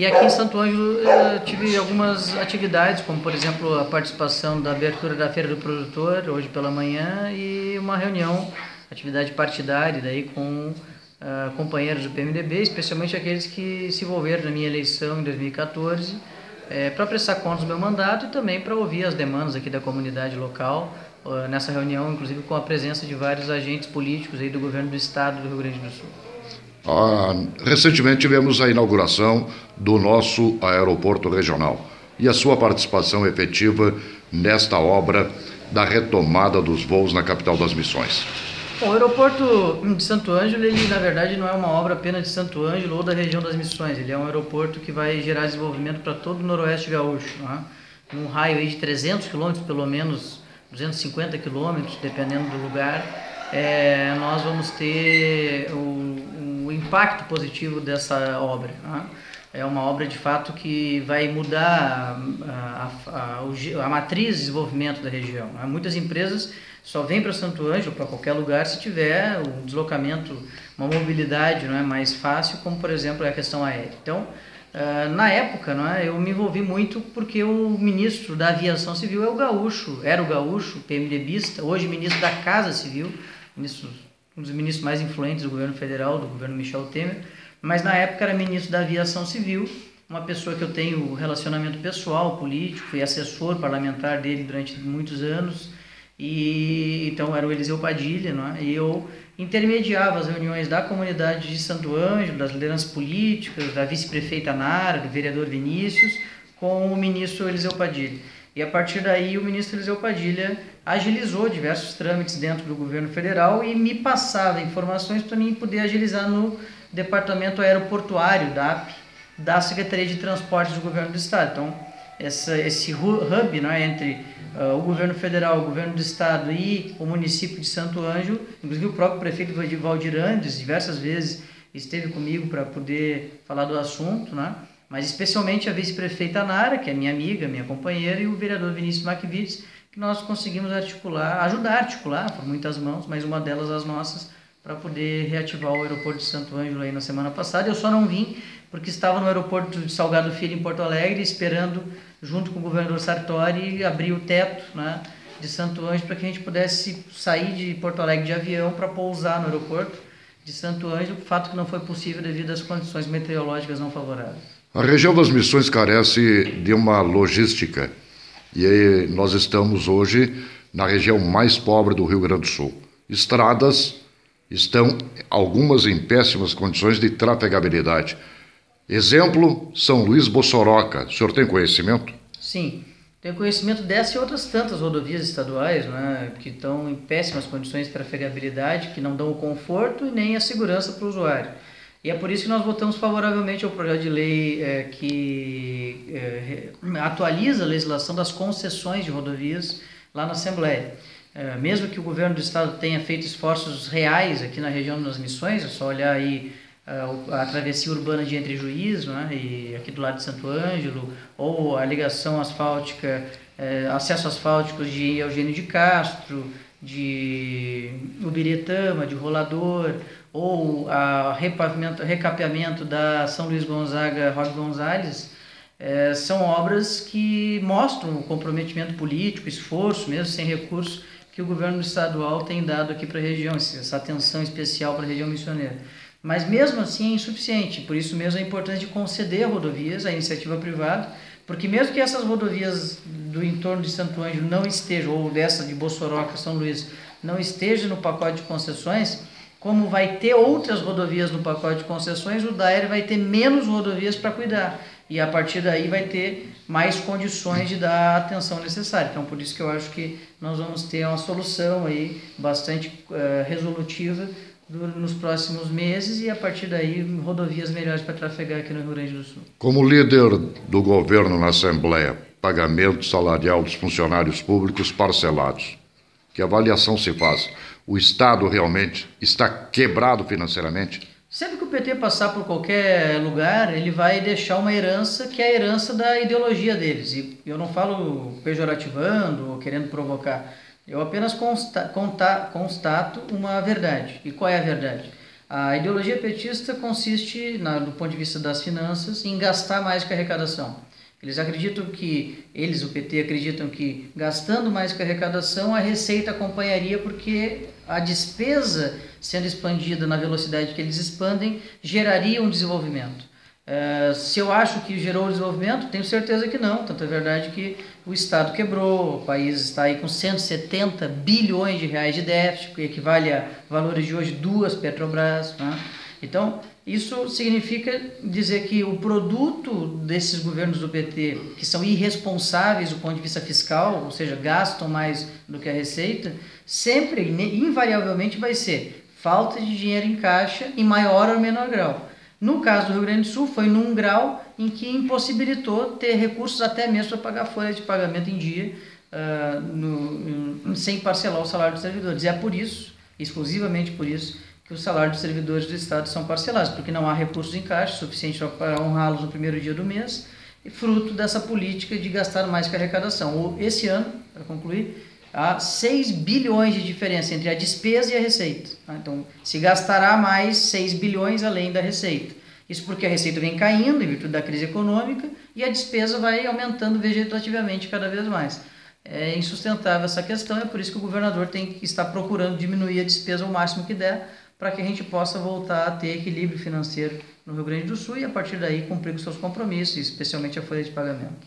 E aqui em Santo Ângelo eu tive algumas atividades, como por exemplo a participação da abertura da Feira do Produtor, hoje pela manhã, e uma reunião, atividade partidária, daí com companheiros do PMDB, especialmente aqueles que se envolveram na minha eleição em 2014, para prestar contas do meu mandato e também para ouvir as demandas aqui da comunidade local, nessa reunião, inclusive com a presença de vários agentes políticos aí do governo do estado do Rio Grande do Sul. Recentemente tivemos a inauguração do nosso aeroporto regional e a sua participação efetiva nesta obra da retomada dos voos na capital das Missões. Bom, o aeroporto de Santo Ângelo, ele na verdade não é uma obra apenas de Santo Ângelo ou da região das Missões, ele é um aeroporto que vai gerar desenvolvimento para todo o noroeste gaúcho, né? Num raio aí de 300 quilômetros, pelo menos 250 quilômetros, dependendo do lugar, nós vamos ter o impacto positivo dessa obra, né? É uma obra de fato que vai mudar a matriz de desenvolvimento da região, né? Muitas empresas só vêm para Santo Ângelo, para qualquer lugar, se tiver um deslocamento, uma mobilidade, não é, mais fácil, como por exemplo a questão aérea. Então, na época, não é, eu me envolvi muito porque o ministro da Aviação Civil era o gaúcho, PMDBista, hoje ministro da Casa Civil, um dos ministros mais influentes do governo federal, do governo Michel Temer, mas na época era ministro da Aviação Civil, uma pessoa que eu tenho relacionamento pessoal, político, fui assessor parlamentar dele durante muitos anos, e então era o Eliseu Padilha, não é? E eu intermediava as reuniões da comunidade de Santo Ângelo, das lideranças políticas, da vice-prefeita Nara, do vereador Vinícius, com o ministro Eliseu Padilha. E a partir daí o ministro Eliseu Padilha agilizou diversos trâmites dentro do governo federal e me passava informações para mim poder agilizar no departamento aeroportuário da Secretaria de Transportes do governo do estado. Então, esse hub, não é, entre o governo federal, o governo do estado e o município de Santo Ângelo, inclusive o próprio prefeito Valdir Andes diversas vezes esteve comigo para poder falar do assunto, né? Mas especialmente a vice-prefeita Nara, que é minha amiga, minha companheira, e o vereador Vinícius Maquivides, que nós conseguimos ajudar a articular por muitas mãos, mas uma delas as nossas, para poder reativar o aeroporto de Santo Ângelo aí na semana passada. Eu só não vim porque estava no aeroporto de Salgado Filho, em Porto Alegre, esperando, junto com o governador Sartori, abrir o teto, né, de Santo Ângelo para que a gente pudesse sair de Porto Alegre de avião para pousar no aeroporto de Santo Ângelo, fato que não foi possível devido às condições meteorológicas não favoráveis. A região das Missões carece de uma logística e nós estamos hoje na região mais pobre do Rio Grande do Sul. Estradas estão algumas em péssimas condições de trafegabilidade. Exemplo, São Luís Bossoroca. O senhor tem conhecimento? Sim, tenho conhecimento dessa e outras tantas rodovias estaduais, né, que estão em péssimas condições de trafegabilidade, que não dão o conforto e nem a segurança para o usuário. E é por isso que nós votamos favoravelmente ao projeto de lei que atualiza a legislação das concessões de rodovias lá na Assembleia. Mesmo que o governo do estado tenha feito esforços reais aqui na região das Missões, é só olhar aí a travessia urbana de Entre Juízo, né, e aqui do lado de Santo Ângelo, ou a ligação asfáltica, acesso asfáltico de Eugênio de Castro, de Ubiretama, de Rolador, ou a recapeamento da São Luís Gonzaga, Roque Gonzalez, são obras que mostram o comprometimento político, esforço, mesmo sem recursos, que o governo estadual tem dado aqui para a região, essa atenção especial para a região missioneira. Mas mesmo assim é insuficiente, por isso mesmo a importância de conceder rodovias à iniciativa privada, porque mesmo que essas rodovias do entorno de Santo Ângelo não estejam, ou dessa de Bossoroca, São Luís, não estejam no pacote de concessões, como vai ter outras rodovias no pacote de concessões, o DAER vai ter menos rodovias para cuidar. E a partir daí vai ter mais condições de dar a atenção necessária. Então, por isso que eu acho que nós vamos ter uma solução aí bastante resolutiva nos próximos meses e a partir daí rodovias melhores para trafegar aqui no Rio Grande do Sul. Como líder do governo na Assembleia, pagamento salarial dos funcionários públicos parcelados, que avaliação se faz? O Estado realmente está quebrado financeiramente? Sempre que o PT passar por qualquer lugar, ele vai deixar uma herança que é a herança da ideologia deles. E eu não falo pejorativando ou querendo provocar. Eu apenas constato uma verdade. E qual é a verdade? A ideologia petista consiste, do ponto de vista das finanças, em gastar mais que a arrecadação. Eles, o PT, acreditam que gastando mais que a arrecadação, a receita acompanharia, porque a despesa sendo expandida na velocidade que eles expandem, geraria um desenvolvimento. Se eu acho que gerou desenvolvimento, tenho certeza que não. Tanto é verdade que o Estado quebrou, o país está aí com 170 bilhões de reais de déficit, que equivale a valores de hoje 2 Petrobras, né? Então, isso significa dizer que o produto desses governos do PT, que são irresponsáveis do ponto de vista fiscal, ou seja, gastam mais do que a receita, sempre, invariavelmente, vai ser falta de dinheiro em caixa em maior ou menor grau. No caso do Rio Grande do Sul, foi num grau em que impossibilitou ter recursos até mesmo para pagar folha de pagamento em dia, sem parcelar o salário dos servidores. E é por isso, exclusivamente por isso, que os salários dos servidores do Estado são parcelados, porque não há recursos em caixa suficiente para honrá-los no primeiro dia do mês, e fruto dessa política de gastar mais que a arrecadação. Esse ano, para concluir, há 6 bilhões de diferença entre a despesa e a receita. Então, se gastará mais 6 bilhões além da receita. Isso porque a receita vem caindo em virtude da crise econômica e a despesa vai aumentando vegetativamente cada vez mais. É insustentável essa questão, é por isso que o governador tem que estar procurando diminuir a despesa ao máximo que der, para que a gente possa voltar a ter equilíbrio financeiro no Rio Grande do Sul e, a partir daí, cumprir com seus compromissos, especialmente a folha de pagamento.